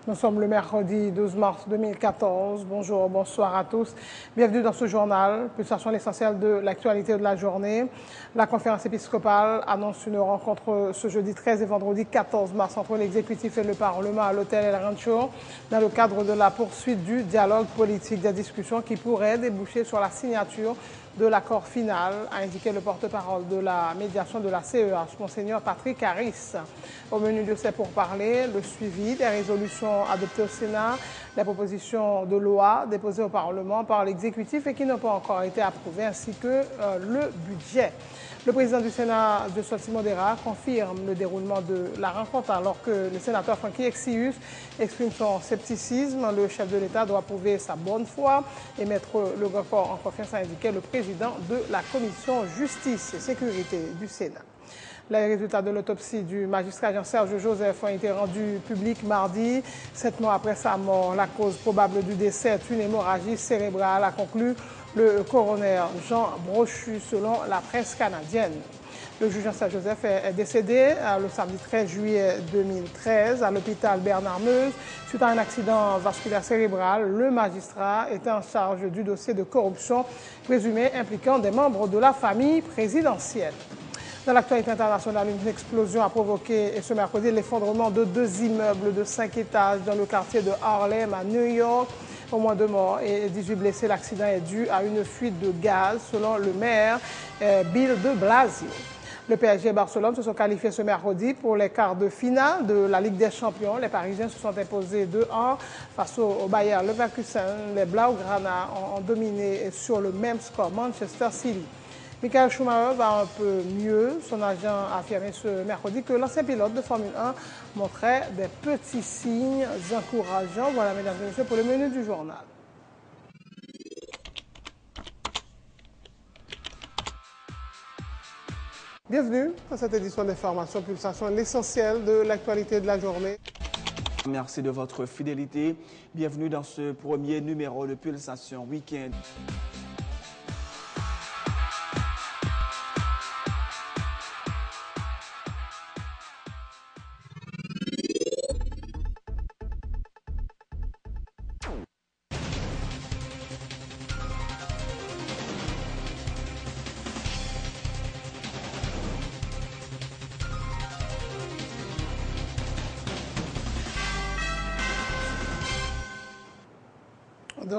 Nous sommes le mercredi 12 mars 2014. Bonjour, bonsoir à tous. Bienvenue dans ce journal. Pulsation l'essentiel de l'actualité de la journée. La conférence épiscopale annonce une rencontre ce jeudi 13 et vendredi 14 mars entre l'exécutif et le Parlement à l'hôtel El Rancho dans le cadre de la poursuite du dialogue politique, des discussions qui pourraient déboucher sur la signature de l'accord final, a indiqué le porte-parole de la médiation de la CEH, Monseigneur Patrick Harris. Au menu de ces pourparlers, le suivi des résolutions adoptées au Sénat, les propositions de loi déposées au Parlement par l'exécutif et qui n'ont pas encore été approuvées, ainsi que le budget. Le président du Sénat, de Sotti Modera, confirme le déroulement de la rencontre alors que le sénateur Franky Exius exprime son scepticisme. Le chef de l'État doit prouver sa bonne foi et mettre le record en confiance, a indiqué le président de la commission justice et sécurité du Sénat. Les résultats de l'autopsie du magistrat Jean-Serge Joseph ont été rendus publics mardi. 7 mois après sa mort, la cause probable du décès est une hémorragie cérébrale, a conclu le coroner Jean Brochu selon la presse canadienne. Le juge Jean-Serge Joseph est décédé le samedi 13 juillet 2013 à l'hôpital Bernard-Meuse suite à un accident vasculaire cérébral. Le magistrat était en charge du dossier de corruption présumé impliquant des membres de la famille présidentielle. Dans l'actualité internationale, une explosion a provoqué ce mercredi l'effondrement de 2 immeubles de 5 étages dans le quartier de Harlem à New York. Au moins 2 morts et 18 blessés. L'accident est dû à une fuite de gaz, selon le maire Bill de Blasio. Le PSG et Barcelone se sont qualifiés ce mercredi pour les quarts de finale de la Ligue des Champions. Les Parisiens se sont imposés 2-1 face au Bayer Leverkusen. Les Blaugrana ont dominé sur le même score Manchester City. Michael Schumacher va un peu mieux. Son agent a affirmé ce mercredi que l'ancien pilote de Formule 1 montrait des petits signes encourageants. Voilà, mesdames et messieurs, pour le menu du journal. Bienvenue à cette édition d'Information Pulsation, l'essentiel de l'actualité de la journée. Merci de votre fidélité. Bienvenue dans ce premier numéro de Pulsation Week-end.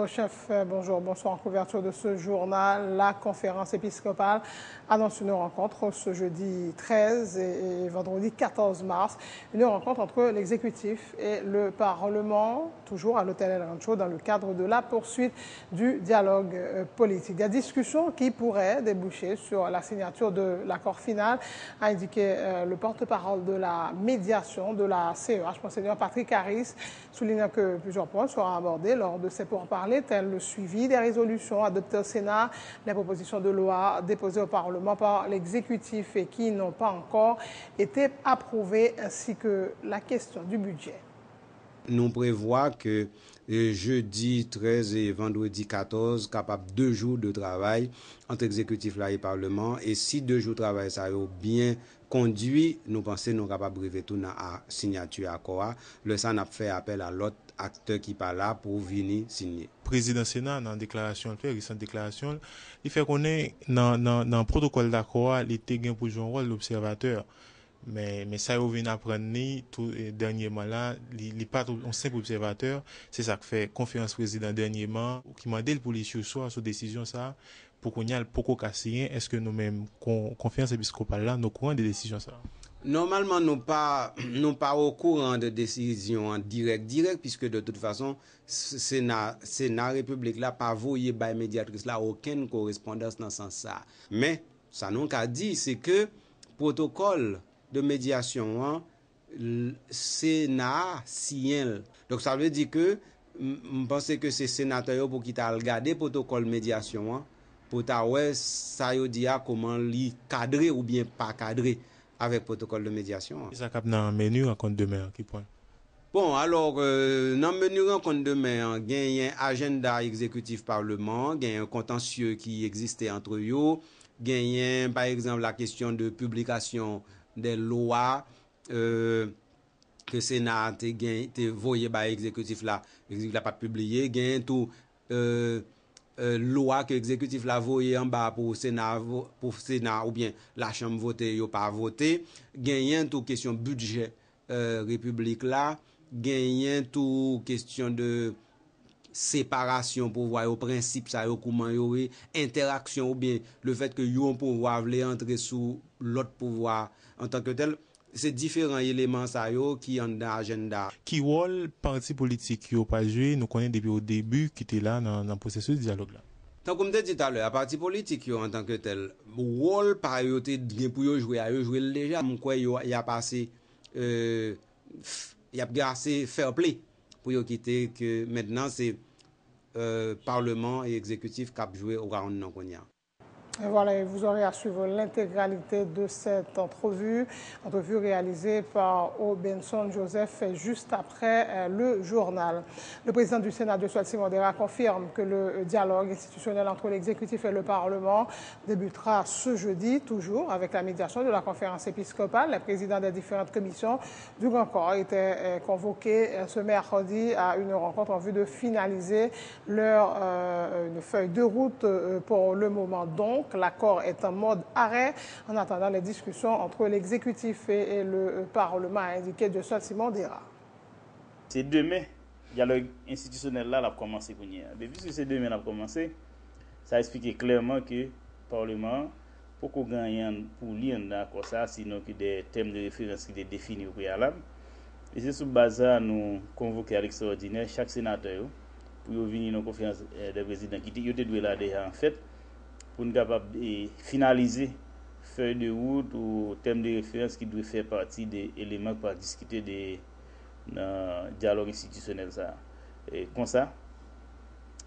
Chef, bonjour, bonsoir. En couverture de ce journal, la conférence épiscopale annonce une rencontre ce jeudi 13 et vendredi 14 mars. Une rencontre entre l'exécutif et le Parlement, toujours à l'hôtel El Rancho, dans le cadre de la poursuite du dialogue politique. Des discussions qui pourraient déboucher sur la signature de l'accord final, a indiqué le porte-parole de la médiation de la CEH, Monseigneur Patrick Harris, soulignant que plusieurs points seront abordés lors de ces pourparlers, tels le suivi des résolutions adoptées au Sénat, les propositions de loi déposées au Parlement par l'exécutif et qui n'ont pas encore été approuvées, ainsi que la question du budget. Nous prévoit que jeudi 13 et vendredi 14, capable 2 jours de travail entre exécutif là et Parlement. Et si 2 jours de travail ça a bien conduit, nous pensons nous capables de briver tout à signature accord. Le ça n'a fait appel à l'autre acteur qui pas là pour venir signer. Président Sénat dans déclaration fait récente déclaration, il fait qu'on est dans protocole d'accord, il était gain pour jouer un rôle d'observateur. Mais ça on vient apprendre tout dernièrement là, il pas un simple observateur, c'est ça que fait conférence président dernièrement qui m'a dit pour les sur décision ça pour qu'on y a pour qu'on signer. Est-ce que nous même conférence épiscopale là nous courant des décisions ça? Normalement, nous pas au courant de décision en direct, puisque de toute façon, Sénat République là, pas voyé par médiatrice là, aucune correspondance dans ce sens ça. Mais, ça nous a dit, c'est que protocole de médiation, Sénat signe. Donc, ça veut dire que, je pense que c'est sénateur pour qui t'a regardé protocole médiation, pour ta ouais, ça y dit comment li cadrer ou bien pas cadrer avec protocole de médiation. Ça cap dans menu rencontre demain qui point. Bon, alors dans le menu rencontre demain, il y a un agenda exécutif parlement, il y a un contentieux qui existait entre eux, il y a par exemple la question de publication des lois que Sénat te voyé par l'exécutif là pas publié, gain tout loi que l'exécutif l'a voyé en bas pour Sénat ou bien la chambre voter yo pas voté, gain tout question budget république là, gain tout question de séparation pouvoir au principe ça yo comment yo interaction ou bien le fait que yo pouvoir voulait entrer sous l'autre pouvoir en tant que tel. C'est différents éléments ça yo qui en agenda. Qui rôle parti politique yo pas joué, nous connaissons depuis au début qui était là dans le processus de dialogue là. Tant comme je dit tout à l'heure, parti politique yo en tant que tel, rôle par yo te bien pour yo jouer déjà, quoi yo y a passé y a assez fair play pour yo quitter que maintenant c'est Parlement et exécutif qui a joué au round non konya. Et voilà, vous aurez à suivre l'intégralité de cette entrevue réalisée par Benson Joseph juste après le journal. Le président du Sénat, Josué Simondera, confirme que le dialogue institutionnel entre l'exécutif et le Parlement débutera ce jeudi, toujours avec la médiation de la conférence épiscopale. Les présidents des différentes commissions du Grand Corps étaient convoqués ce mercredi à une rencontre en vue de finaliser leur une feuille de route pour le moment. Donc, l'accord est en mode arrêt en attendant les discussions entre l'exécutif et le Parlement, a indiqué Josué Simondera. C'est demain, le dialogue institutionnel là a commencé. Mais puisque c'est demain a commencé, ça explique clairement que le Parlement, pour qu'on gagne pour lire d'accord ça, sinon que des thèmes de référence qui sont définis au préalable. Et c'est sur base ça nous convoquer à l'extraordinaire chaque sénateur pour venir dans la conférence des présidents qui étaient là déjà en fait. Pour nous capable de finaliser feuille de route ou thème de référence qui doit faire partie des éléments pour discuter dans le dialogue institutionnel. Et comme ça,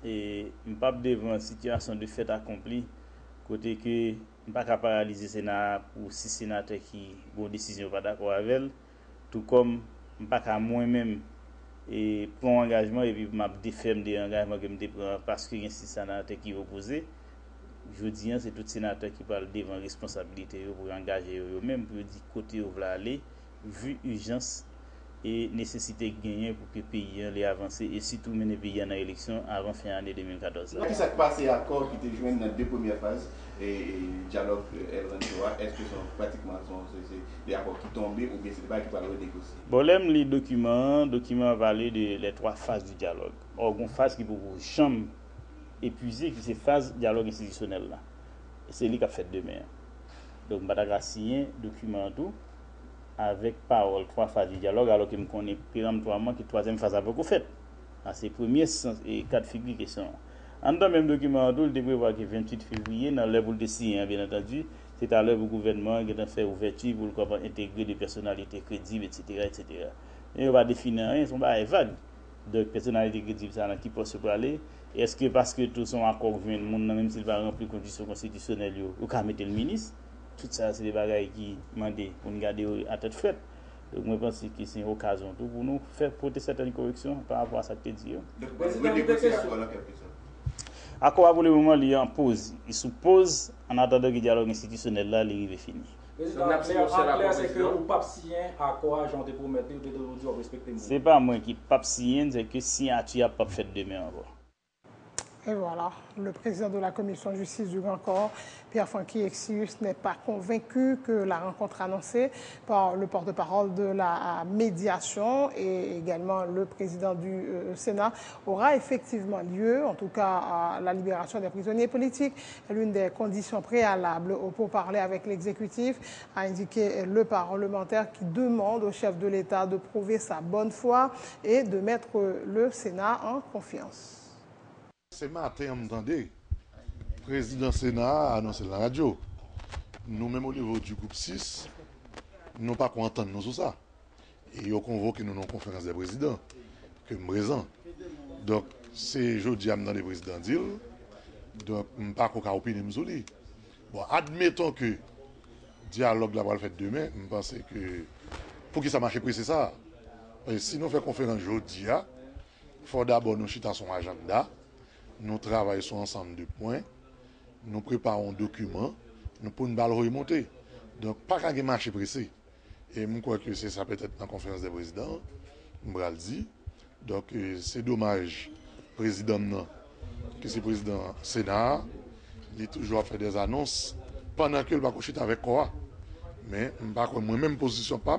et nous ne sommes pas devant une situation de fait accompli, côté que nous ne sommes pas paralyser le Sénat pour 6 sénateurs qui ont une décision pas d'accord avec elle, tout comme nous ne sommes pas moi-même et prendre engagement et puis je déferme des engagements que je prends parce qu'il y a 6 sénateurs qui opposent. Je dis, c'est tout sénateur qui parle devant responsabilité pour engager eux-mêmes, pour dire côté où vous voulez aller, vu l'urgence et nécessité de gagner pour que le pays ait avancé et surtout mener le pays dans l'élection avant fin année 2014. Qu'est-ce qui s'est passé à l'accord qui était joint dans les 2 premières phases et dialogue L23, est-ce que sont pratiquement des accords qui tombaient ou bien c'est pas qui parlent renégocier? Bon, l'aime les documents parlent de les 3 phases du dialogue. Or, une phase qui pour chambre épuisé qui c'est phase dialogue institutionnel là. C'est lui qui a fait demain. Donc Madagascar signé document tout avec parole 3 phases du dialogue alors que me connaît péremptoirement que 3e phase a beaucoup fait. À ces premiers et 4 figures qui sont. En dans même document tout, il prévoit que 28 février dans l'heure pour le signer bien entendu, c'est à l'heure où le gouvernement qui a fait ouverture pour intégrer des personnalités crédibles etc. Et on va définir rien, sont pas vague. Donc personnalité crédible ça qui peut se parler. Est-ce que parce que tous sont accords viennent même s'il va remplir les conditions constitutionnelles ou qu'à mettre le ministre, tout ça c'est des bagages qui demandent pour nous garder à tête faite. Donc moi je pense que c'est une occasion pour nous faire porter certaines corrections par rapport à ça que tu dis. Accord pour le moment il est en pause. Il se pose en attendant que le dialogue institutionnel là il est fini. C'est que le pape signé accord agent de promettre de respecter. C'est pas moi qui pape signé, c'est que signature a pas fait demain encore. Et voilà, le président de la commission de justice du Grand Corps, Pierre-Francky Exius, n'est pas convaincu que la rencontre annoncée par le porte-parole de la médiation et également le président du Sénat aura effectivement lieu. En tout cas, la libération des prisonniers politiques est l'une des conditions préalables au pourparler avec l'exécutif, a indiqué le parlementaire qui demande au chef de l'État de prouver sa bonne foi et de mettre le Sénat en confiance. Ce matin, on entendait, le président Sénat a annoncé la radio. Nous-mêmes au niveau du groupe 6, nous n'avons pas entendre nous sur ça. Et ils ont convoqué nous dans la conférence des présidents, que nous présent. Donc, c'est jeudi dans les présidents d'île. Donc, je ne sais pas quoi opiner sur lui. Bon, admettons que le dialogue là va le faire demain, je pense que pour que ça marche, c'est ça. Si nous faisons conférence jeudi, il faut d'abord nous chuter son agenda. Nous travaillons sur un ensemble de points, nous préparons un document, nous pouvons nous remonter. Donc, pas qu'un marché pressé. Et je crois que c'est ça peut-être en conférence des présidents, je dit. Donc c'est dommage, président, que c'est président Sénat, il est toujours fait des annonces pendant que le Bakochit avec quoi. Mais moi-même, position pas,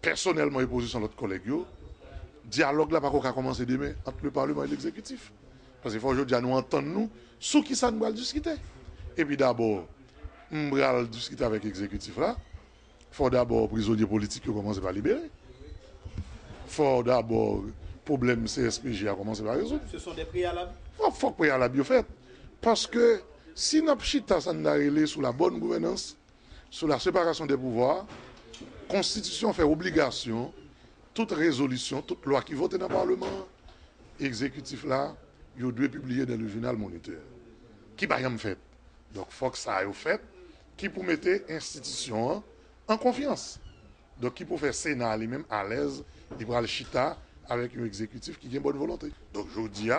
personnellement, et position de l'autre collègue, dialogue là, pas commencer demain entre le Parlement et l'exécutif. Parce qu'il faut aujourd'hui nous entendre nous, sur qui ça nous va discuter. Et puis d'abord, on va discuter avec l'exécutif là. Il faut d'abord prisonniers politiques qui commencent par libérer. Il faut d'abord problème CSPJ à commencer par résoudre. Ce sont des préalables. Il faut que préalables soient faits. Parce que si nous chita ça nous sous la bonne gouvernance, sur la séparation des pouvoirs, la Constitution fait obligation, toute résolution, toute loi qui vote dans le Parlement, exécutif là, il doit publier dans le journal Moniteur. Qui va rien fait. Donc il faut que ça aille fait, qui pour mettre l'institution en confiance. Donc qui pour faire Sénat lui-même à l'aise, il va le chita avec un exécutif qui a une bonne volonté. Donc je dis,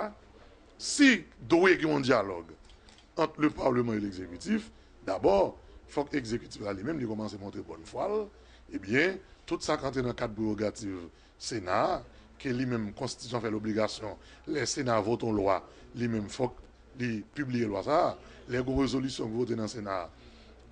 si doit y avoir un dialogue entre le Parlement et l'exécutif, d'abord, il faut que l'exécutif lui-même commence à monter bonne foi. Eh bien, tout ça quand il est dans le cadre prérogative Sénat, que lui-même, Constitution fait l'obligation, les Sénats votent une loi, lui-même, il faut qu'il publie la loi. Ça, les résolutions votées dans le Sénat,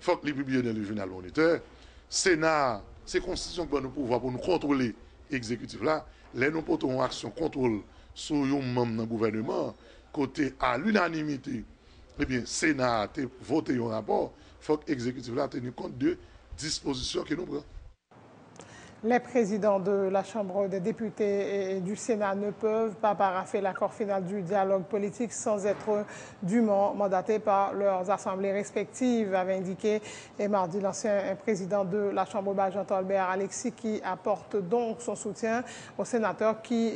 il faut qu'il publie dans le journal Moniteur. Sénat, c'est la Constitution qui va nous pouvoir pour nous contrôler l'exécutif là. Les nous portons une action contrôle sur un membre du gouvernement, côté à l'unanimité. Eh bien, Sénat a voté un rapport, il faut que l'exécutif là tienne compte de dispositions que nous prenons. Les présidents de la Chambre des députés et du Sénat ne peuvent pas paraffer l'accord final du dialogue politique sans être dûment mandatés par leurs assemblées respectives, avait indiqué et mardi l'ancien président de la Chambre basse, Jean-Tolbert Alexis, qui apporte donc son soutien aux sénateurs qui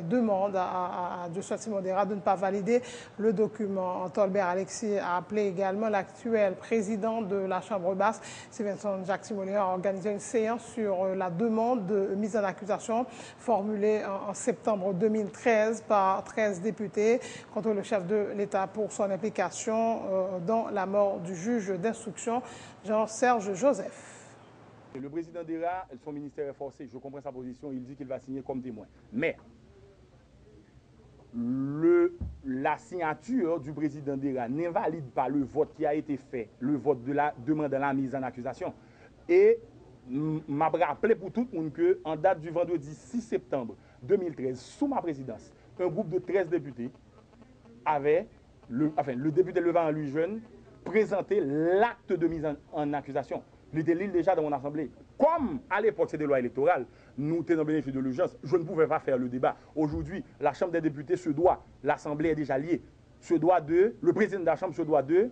demandent à Dieu-soit Modéra de ne pas valider le document. Tolbert Alexis a appelé également l'actuel président de la Chambre basse, Stevenson Jacques Timoléon, à organiser une séance sur la demande de mise en accusation formulée en septembre 2013 par 13 députés contre le chef de l'État pour son implication dans la mort du juge d'instruction Jean-Serge Joseph. Le président Dera, son ministère est forcé, je comprends sa position, il dit qu'il va signer comme témoin. Mais la signature du président Dera n'invalide pas le vote qui a été fait, le vote de la demande de la mise en accusation. Et m'a rappelé pour tout le monde que, en date du vendredi 6 septembre 2013, sous ma présidence, un groupe de 13 députés avait, le député Levant Louis Jeune, présenté l'acte de mise en accusation. Il était déjà dans mon assemblée. Comme à l'époque c'était des lois électorales, nous étions en bénéfice de l'urgence, je ne pouvais pas faire le débat. Aujourd'hui, la Chambre des députés se doit, l'Assemblée est déjà liée, le président de la Chambre se doit de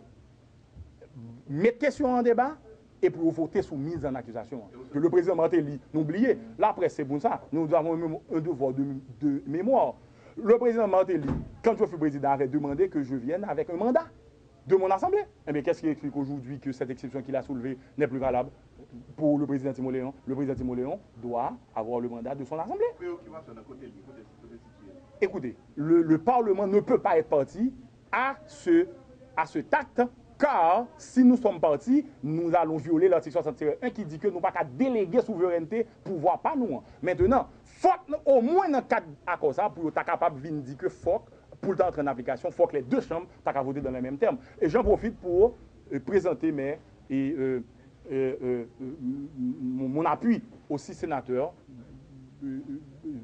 mettre question en débat, et pour voter sous mise en accusation. Que le président Martelly, n'oubliez, la presse c'est bon ça, nous avons un devoir de mémoire. Le président Martelly, quand je fus président, avait demandé que je vienne avec un mandat de mon assemblée. Eh bien, qu'est-ce qui explique aujourd'hui que cette exception qu'il a soulevée n'est plus valable pour le président Timoléon? Le président Timoléon doit avoir le mandat de son assemblée. Écoutez, le Parlement ne peut pas être parti à cet acte. Car si nous sommes partis, nous allons violer l'article 61 qui dit que nous ne pouvons pas déléguer souveraineté, pouvoir pas nous. Maintenant, faut au moins dans le cadre d'accord ça pour être capable de dire que faut pour le temps entrer en application, faut que les deux chambres soient voter dans les mêmes termes. Et j'en profite pour présenter mon appui aux 6 sénateurs,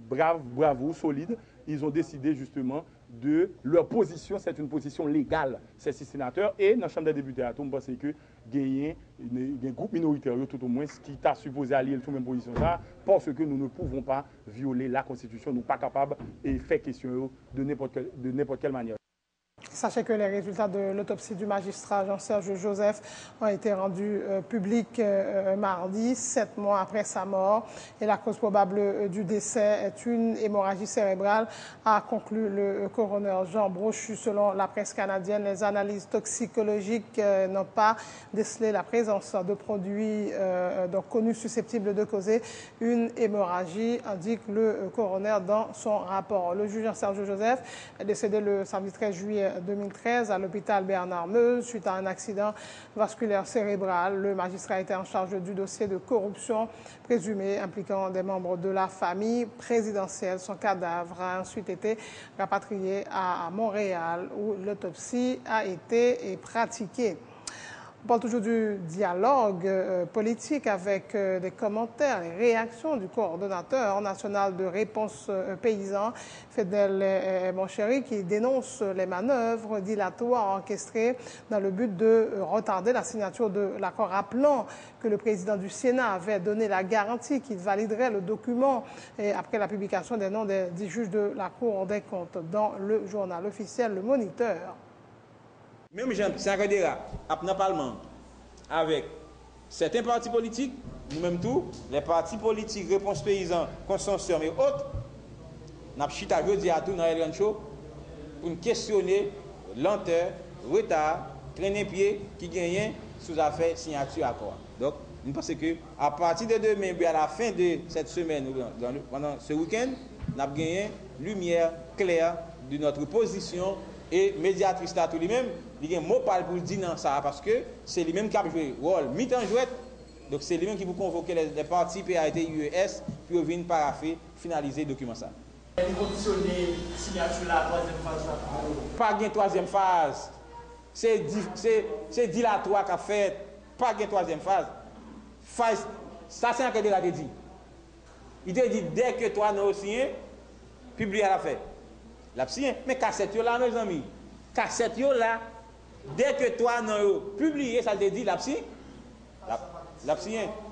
bravo, solide. Ils ont décidé justement de leur position, c'est une position légale, ces 6 sénateurs, et dans la Chambre des députés, on pense que gagner un groupe minoritaire, tout au moins, qui t'a supposé aller sur la même position, parce que nous ne pouvons pas violer la Constitution, nous ne sommes pas capables de faire question de n'importe quelle manière. Sachez que les résultats de l'autopsie du magistrat Jean-Serge Joseph ont été rendus publics mardi, 7 mois après sa mort. Et la cause probable du décès est une hémorragie cérébrale, a conclu le coroner Jean Brochu. Selon la presse canadienne, les analyses toxicologiques n'ont pas décelé la présence de produits connus susceptibles de causer une hémorragie, indique le coroner dans son rapport. Le juge Jean-Serge Joseph est décédé le samedi 13 juillet 2013 à l'hôpital Bernard-Meuse suite à un accident vasculaire cérébral. Le magistrat était en charge du dossier de corruption présumée impliquant des membres de la famille présidentielle. Son cadavre a ensuite été rapatrié à Montréal où l'autopsie a été pratiquée. On parle toujours du dialogue politique avec des commentaires, les réactions du coordonnateur national de réponse paysan, Fedel Monchéri, qui dénonce les manœuvres dilatoires orchestrées dans le but de retarder la signature de l'accord, rappelant que le président du Sénat avait donné la garantie qu'il validerait le document après la publication des noms des 10 juges de la Cour des comptes dans le journal officiel Le Moniteur. Même Jean Saint-Cadéra, dans le Parlement, avec certains partis politiques, nous-mêmes tous, les partis politiques, Réponse Paysan, Consortium et autres, nous avons chita jeudi à tout dans le show pour nous questionner lenteur, retard, traîner pied qui gagne sous affaire signature accord. Donc, nous pensons que à partir de demain, à la fin de cette semaine, pendant ce week-end, nous avons gagné lumière claire de notre position. Et médiatrice là tout lui-même, il y a un mot pour dire dans ça parce que c'est lui-même qui a joué rôle mi-temps jouet. Donc c'est lui-même qui vous convoque les partis PAT UES pour venir paraffer, finaliser le document ça. Elle conditionner signature la troisième phase. Pas de troisième phase. C'est dilatoire qu'a fait. Pas de troisième phase. Ça c'est un cas de la dit. Il te dit dès que toi nous signé, publier à la fête. Mais cassette là, mes amis, cassette là, dès que toi non publié, ça te dit l'absien,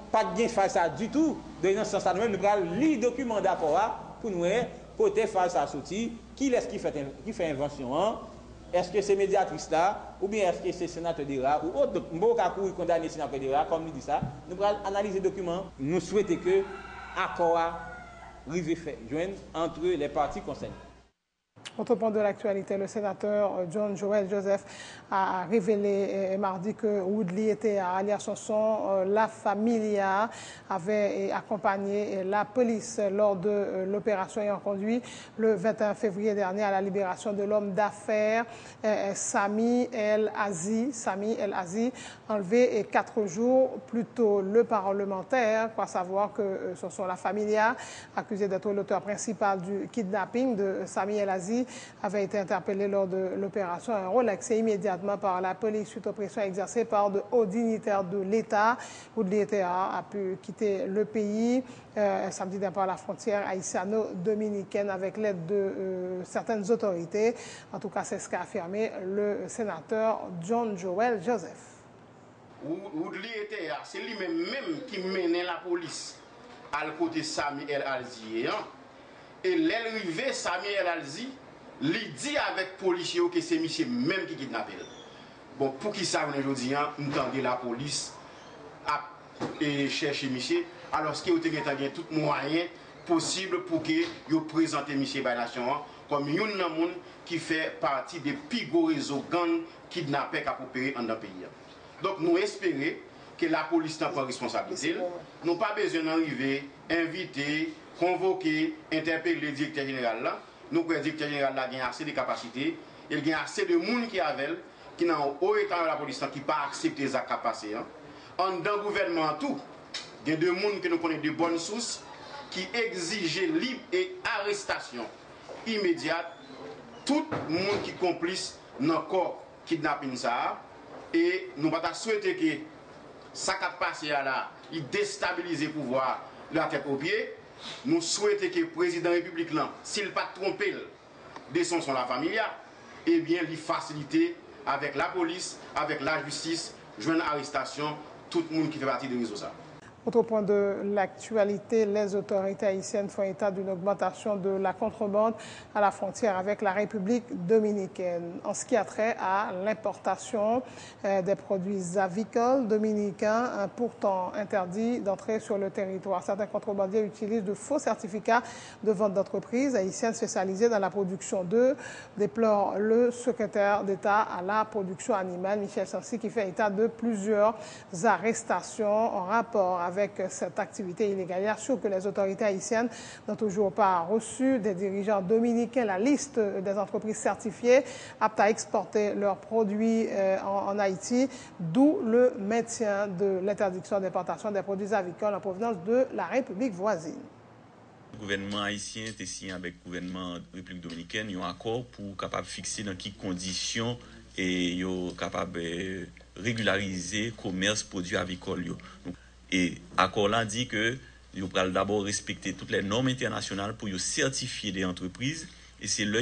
pas de gain faire ça du tout. Dans ce sens là, nous allons lire le document d'accord pour nous côté faire ça sortir. Qui est-ce qui fait invention? Est-ce que c'est médiatrice là, ou bien est-ce que c'est sénateur d'Ira ou autre? Nous allons condamner sénateur d'Ira, comme nous dit ça. Nous allons analyser le document. Nous souhaitons que l'accord arrive fait joindre entre les partis concernés. Autre point de l'actualité, le sénateur John Joel Joseph a révélé mardi que Woodley était alias Sonson, la Familia avait accompagné la police lors de l'opération ayant conduit le 21 février dernier à la libération de l'homme d'affaires Sami El Azi, enlevé 4 jours plus tôt. Le parlementaire croit savoir que Sonson, la Familia, accusé d'être l'auteur principal du kidnapping de Sami El Azi, avait été interpellé lors de l'opération un rôle accès immédiatement par la police suite aux pressions exercées par de hauts dignitaires de l'État. Woodley a pu quitter le pays samedi d'un par la frontière haïtiano-dominicaine avec l'aide de certaines autorités. En tout cas, c'est ce qu'a affirmé le sénateur John Joel Joseph. Woodley c'est lui-même qui menait la police à côté de Sami El Azi. Et l'arrivée Sami El Azi, il dit avec les policiers que c'est monsieur même qui kidnappe. Bon, pour qui ça, aujourd'hui, nous entendons la police à chercher monsieur, alors qu'il y a tout moyen possible pour que vous présentez monsieur par la nation comme un homme qui fait partie des plus gros réseaux gang kidnappés qui opéré dans le pays. Donc nous espérons que la police n'a pas responsabilité. Nous n'avons pas besoin d'arriver, inviter, convoquer, interpeller le directeur général là. Nous croyons que le directeur général là a assez de capacités, il a assez de monde qui avec, qui n'a haut état de la police qui pas accepté les actes passés. En dans le gouvernement tout, il y a des gens que nous connaissons de bonnes sources qui exigent libre et arrestation immédiate tout le monde qui complice dans le corps kidnapping ça. Et nous ne souhaitons que ça qui a passé là, il déstabilise le pouvoir de la tête aux pieds. Nous souhaitons que le président de la République, s'il n'a pas trompé de son la familia, eh bien, il facilite avec la police, avec la justice, joindre arrestation, tout le monde qui fait partie de réseau ça. Autre point de l'actualité, les autorités haïtiennes font état d'une augmentation de la contrebande à la frontière avec la République dominicaine. En ce qui a trait à l'importation des produits avicoles dominicains, pourtant interdits d'entrer sur le territoire. Certains contrebandiers utilisent de faux certificats de vente d'entreprises haïtiennes spécialisées dans la production d'œufs, déplore le secrétaire d'État à la production animale, Michel Sancy, qui fait état de plusieurs arrestations en rapport avec cette activité illégale. Il assure que les autorités haïtiennes n'ont toujours pas reçu des dirigeants dominicains la liste des entreprises certifiées aptes à exporter leurs produits en Haïti, d'où le maintien de l'interdiction d'importation des produits avicoles en provenance de la République voisine. Le gouvernement haïtien est signé avec le gouvernement de la République dominicaine un accord pour capable fixer dans quelles conditions et capable régulariser le commerce produits avicoles. Et l'accord là dit que il va d'abord respecter toutes les normes internationales pour certifier des entreprises. Et c'est là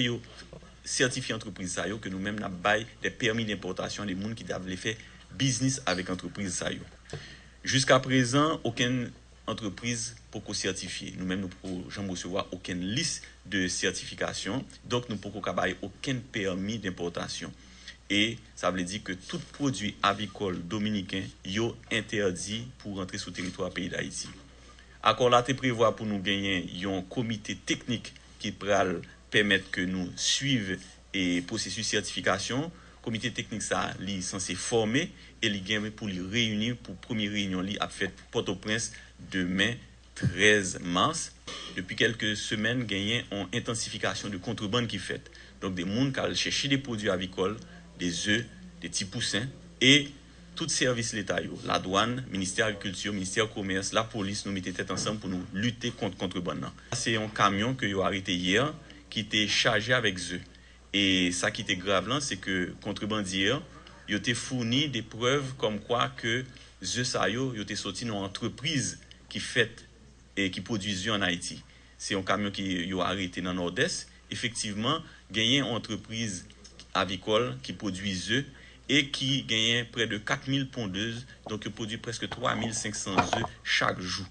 certifier entreprise que nous-mêmes nous avons des permis d'importation des gens qui doivent faire business avec l'entreprise. Jusqu'à présent, aucune entreprise pour certifier. Nous-mêmes, nous ne pouvons jamais recevoir aucune liste de certification. Donc, nous ne pouvons pas aucun permis d'importation. Et ça veut dire que tout produit avicole dominicain est interdit pour rentrer sur le territoire pays d'Haïti. Accord là, prévoit pour nous gagner un comité technique qui pourra permettre que nous suivions le processus de certification. Le comité technique ça est censé former et il gagne pour les réunir pour la première réunion li a fait Port-au-Prince demain 13 mars. Depuis quelques semaines, gagné une intensification de contrebande qui fait. Donc des gens qui cherchent des produits avicoles, des œufs, des petits poussins et tout service l'État, la douane, ministère de l'Agriculture, ministère du Commerce, la police, nous mettons tête ensemble pour nous lutter contre la contrebande. C'est un camion que vous avez arrêté hier qui était chargé avec œufs. Et ça qui était grave là, c'est que contrebandiers, ils ont fourni des preuves comme quoi que œufs ça yo étaient sortis dans une entreprise qui fait et qui produit œufs en Haïti. C'est un camion qui a arrêté dans le nord-est. Effectivement, gagné une entreprise avicole qui produit œufs et qui gagne près de 4000 pondeuses, donc il produit presque 3500 œufs chaque jour.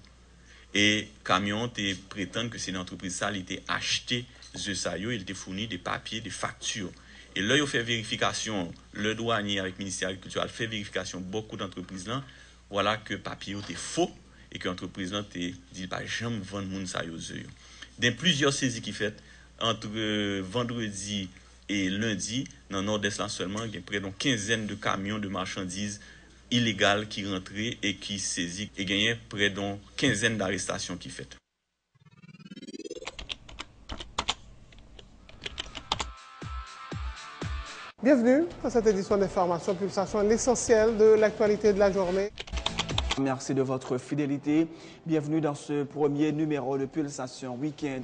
Et camion te prétend que c'est une entreprise ça, il était acheté œufs ça yo, il était fourni des papiers, des factures. Et là, il fait vérification, le douanier avec le ministère de l'Agriculture a fait vérification beaucoup d'entreprises là, voilà que papier était faux et que l'entreprise là te dit pas jamais vendre moun ça yo œufs. Dans plusieurs saisies qui fait entre vendredi et lundi, dans le nord-est là seulement, il y a près d'une quinzaine de camions de marchandises illégales qui rentraient et qui saisissent. Et il y a près d'une quinzaine d'arrestations qui faites. Bienvenue à cette édition d'Information Pulsation, l'essentiel de l'actualité de la journée. Merci de votre fidélité. Bienvenue dans ce premier numéro de Pulsation Week-end.